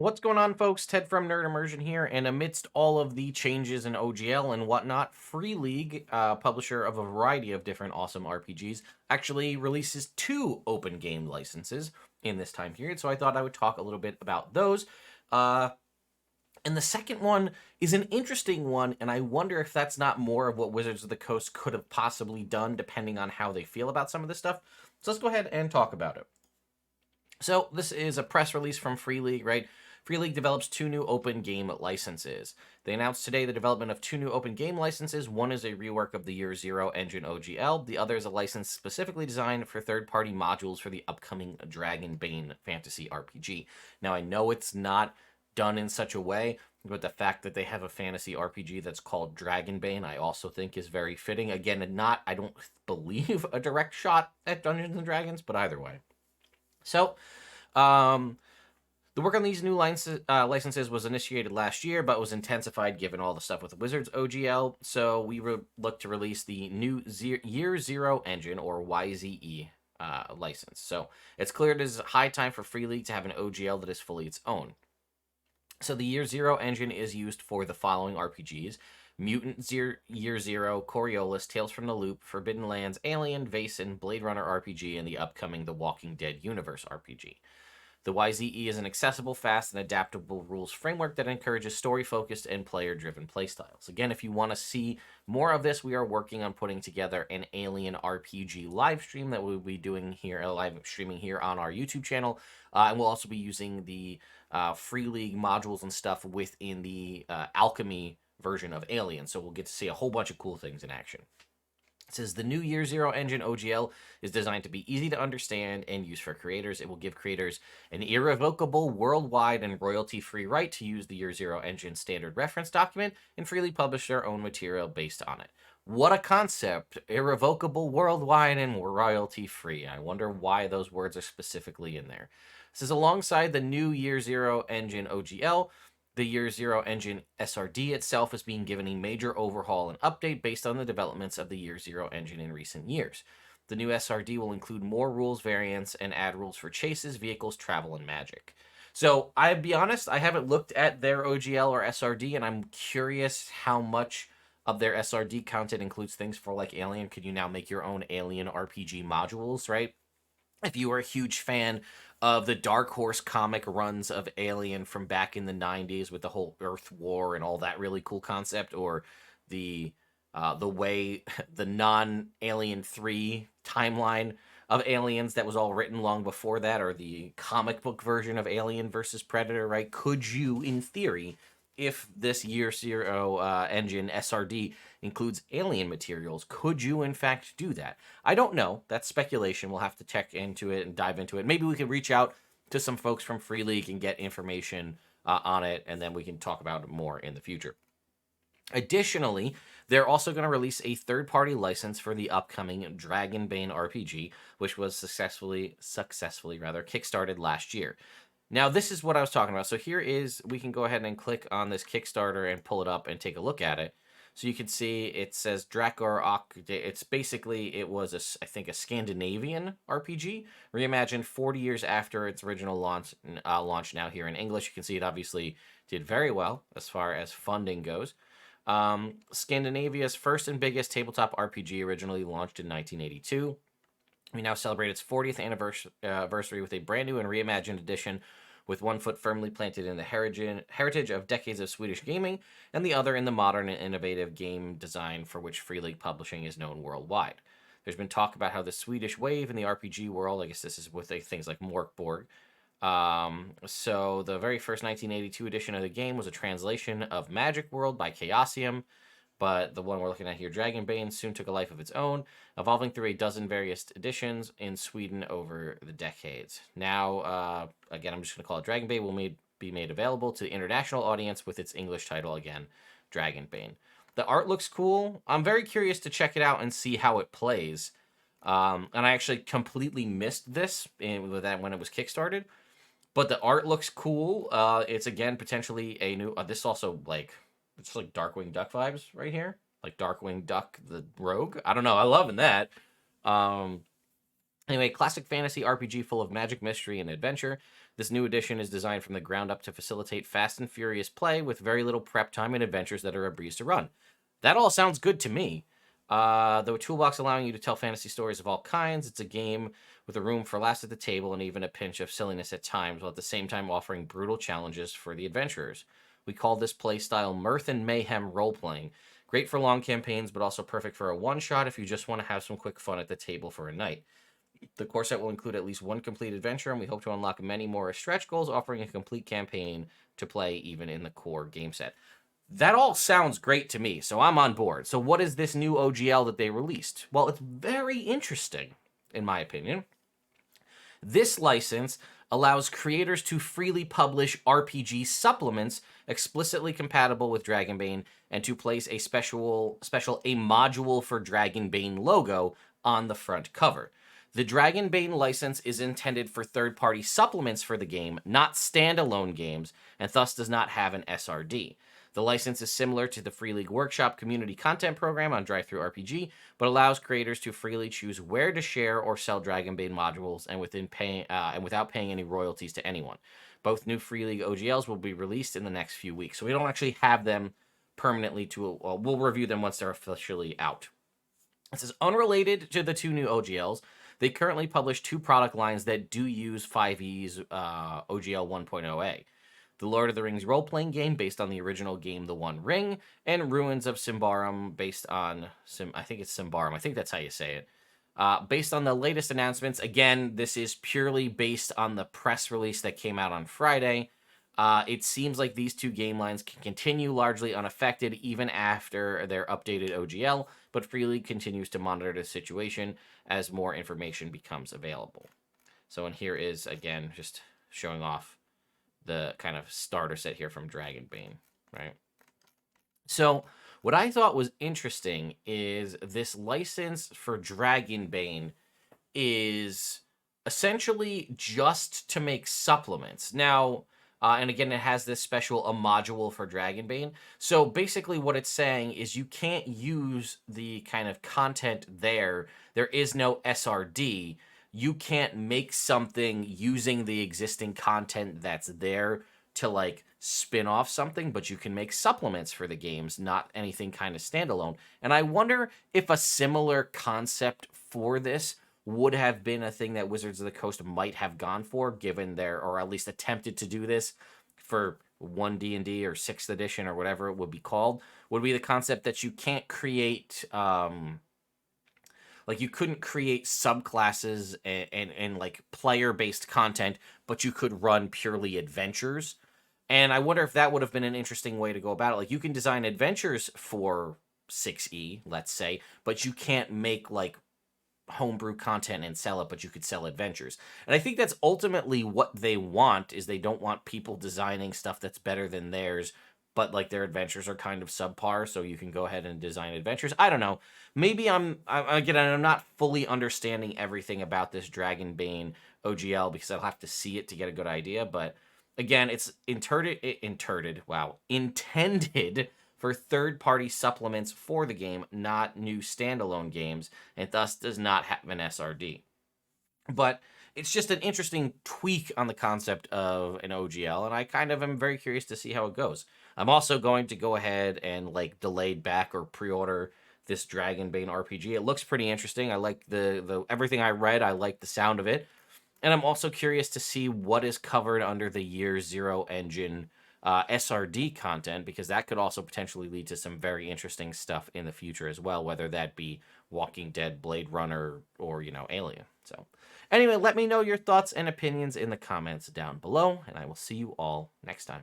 What's going on, folks? Ted from Nerd Immersion here, and amidst all of the changes in OGL and whatnot, Free League, publisher of a variety of different awesome RPGs, actually releases two open game licenses in this time period, so I thought I would talk a little bit about those. Uh, and the second one is an interesting one, and I wonder if that's not more of what Wizards of the Coast could have possibly done, depending on how they feel about some of this stuff. So let's go ahead and talk about it. So this is a press release from Free League, right? Free League develops two new open game licenses. They announced today the development of two new open game licenses. One is a rework of the Year Zero engine OGL. The other is a license specifically designed for third-party modules for the upcoming Dragonbane fantasy RPG. Now, I know it's not done in such a way, but the fact that they have a fantasy RPG that's called Dragonbane, I also think is very fitting. Again, not, I don't believe, a direct shot at Dungeons and Dragons, but either way. So, the work on these new licenses was initiated last year, but was intensified given all the stuff with the Wizards OGL. So we look to release the new Year Zero engine, or YZE, license. So it's clear it is high time for Free League to have an OGL that is fully its own. So the Year Zero engine is used for the following RPGs: Mutant Year Zero, Coriolis, Tales from the Loop, Forbidden Lands, Alien, Vaesen, Blade Runner RPG, and the upcoming The Walking Dead Universe RPG. The YZE is an accessible, fast, and adaptable rules framework that encourages story-focused and player-driven playstyles. Again, if you want to see more of this, we are working on putting together an Alien RPG live stream that we'll be doing here, live streaming here on our YouTube channel, and we'll also be using the Free League modules and stuff within the Alchemy version of Alien, so we'll get to see a whole bunch of cool things in action. It says the new Year Zero engine OGL is designed to be easy to understand and use for creators. It will give creators an irrevocable, worldwide, and royalty-free right to use the Year Zero engine standard reference document and freely publish their own material based on it. What a concept! Irrevocable, worldwide, and royalty-free. I wonder why those words are specifically in there. This is alongside the new Year Zero engine OGL. The Year Zero engine SRD itself is being given a major overhaul and update based on the developments of the Year Zero engine in recent years. The new SRD will include more rules variants and add rules for chases, vehicles, travel, and magic. So, I'll be honest, I haven't looked at their OGL or SRD, and I'm curious how much of their SRD content includes things for, like, Alien. Could you now make your own Alien RPG modules, right? If you were a huge fan of the Dark Horse comic runs of Alien from back in the 90s with the whole Earth War and all that really cool concept, or the way the non-Alien 3 timeline of Aliens that was all written long before that, or the comic book version of Alien versus Predator, right? Could you, in theory, if this Year Zero engine SRD includes Alien materials, could you in fact do that? I don't know. That's speculation. We'll have to check into it and dive into it. Maybe we can reach out to some folks from Free League and get information on it, and then we can talk about it more in the future. Additionally, they're also going to release a third-party license for the upcoming Dragonbane RPG, which was successfully kickstarted last year. Now, this is what I was talking about. So here is, we can go ahead and click on this Kickstarter and pull it up and take a look at it. So you can see it says Drakor. It's basically, it was, I think, a Scandinavian RPG, reimagined 40 years after its original launch now here in English. You can see it obviously did very well as far as funding goes. Scandinavia's first and biggest tabletop RPG, originally launched in 1982. We now celebrate its 40th anniversary with a brand new and reimagined edition, with one foot firmly planted in the heritage of decades of Swedish gaming, and the other in the modern and innovative game design for which Free League Publishing is known worldwide. There's been talk about how the Swedish wave in the RPG world, I guess this is with things like Morkborg. So the very first 1982 edition of the game was a translation of Magic World by Chaosium, but the one we're looking at here, Dragonbane, soon took a life of its own, evolving through a dozen various editions in Sweden over the decades. Now, again, I'm just going to call it Dragonbane, will be made available to the international audience with its English title, again, Dragonbane. The art looks cool. I'm very curious to check it out and see how it plays. And I actually completely missed this when it was kickstarted. But the art looks cool. It's, again, potentially a new... this also, like... It's like Darkwing Duck vibes right here. Like Darkwing Duck, the rogue. I don't know. I'm loving that. Anyway, classic fantasy RPG full of magic, mystery, and adventure. This new edition is designed from the ground up to facilitate fast and furious play with very little prep time and adventures that are a breeze to run. That all sounds good to me. The toolbox allowing you to tell fantasy stories of all kinds. It's a game with a room for laughs at the table and even a pinch of silliness at times, while at the same time offering brutal challenges for the adventurers. We call this playstyle mirth and mayhem role-playing. Great for long campaigns, but also perfect for a one-shot if you just want to have some quick fun at the table for a night. The core set will include at least one complete adventure, and we hope to unlock many more stretch goals, offering a complete campaign to play even in the core game set. That all sounds great to me, so I'm on board. So what is this new OGL that they released? Well, it's very interesting, in my opinion. This license allows creators to freely publish RPG supplements explicitly compatible with Dragonbane and to place a special module for Dragonbane logo on the front cover. The Dragonbane license is intended for third-party supplements for the game, not standalone games, and thus does not have an SRD. The license is similar to the Free League Workshop community content program on DriveThruRPG, but allows creators to freely choose where to share or sell Dragonbane modules and without paying any royalties to anyone. Both new Free League OGLs will be released in the next few weeks, so we don't actually have them permanently we'll review them once they're officially out. This is unrelated to the two new OGLs. They currently publish two product lines that do use 5e's OGL 1.0a. The Lord of the Rings role-playing game based on the original game The One Ring, and Ruins of Symbaroum based on, I think it's Symbaroum, I think that's how you say it. Based on the latest announcements, again, this is purely based on the press release that came out on Friday. It seems like these two game lines can continue largely unaffected even after their updated OGL, but Free League continues to monitor the situation as more information becomes available. So, and here is, again, just showing off the kind of starter set here from Dragonbane, right? So, what I thought was interesting is this license for Dragonbane is essentially just to make supplements. Now, and again, it has this special module for Dragonbane. So basically what it's saying is you can't use the kind of content there. There is no SRD. You can't make something using the existing content that's there to like spin off something, but you can make supplements for the games, not anything kind of standalone. And I wonder if a similar concept for this would have been a thing that Wizards of the Coast might have gone for, given or at least attempted to do this for 1 D&D or 6th edition or whatever it would be called, would be the concept that you can't create, like you couldn't create subclasses and like player-based content, but you could run purely adventures. And I wonder if that would have been an interesting way to go about it. Like you can design adventures for 6e, let's say, but you can't make like homebrew content and sell it, but you could sell adventures. And I think that's ultimately what they want, is they don't want people designing stuff that's better than theirs, but like their adventures are kind of subpar, so you can go ahead and design adventures. I don't know. Maybe I'm not fully understanding everything about this Dragonbane OGL because I'll have to see it to get a good idea, but again, it's intended for third-party supplements for the game, not new standalone games, and thus does not have an SRD. But it's just an interesting tweak on the concept of an OGL, and I kind of am very curious to see how it goes. I'm also going to go ahead and like delayed back or pre-order this Dragonbane RPG. It looks pretty interesting. I like the everything I read. I like the sound of it. And I'm also curious to see what is covered under the Year Zero engine SRD content, because that could also potentially lead to some very interesting stuff in the future as well, whether that be Walking Dead, Blade Runner, or, Alien. So anyway, let me know your thoughts and opinions in the comments down below, and I will see you all next time.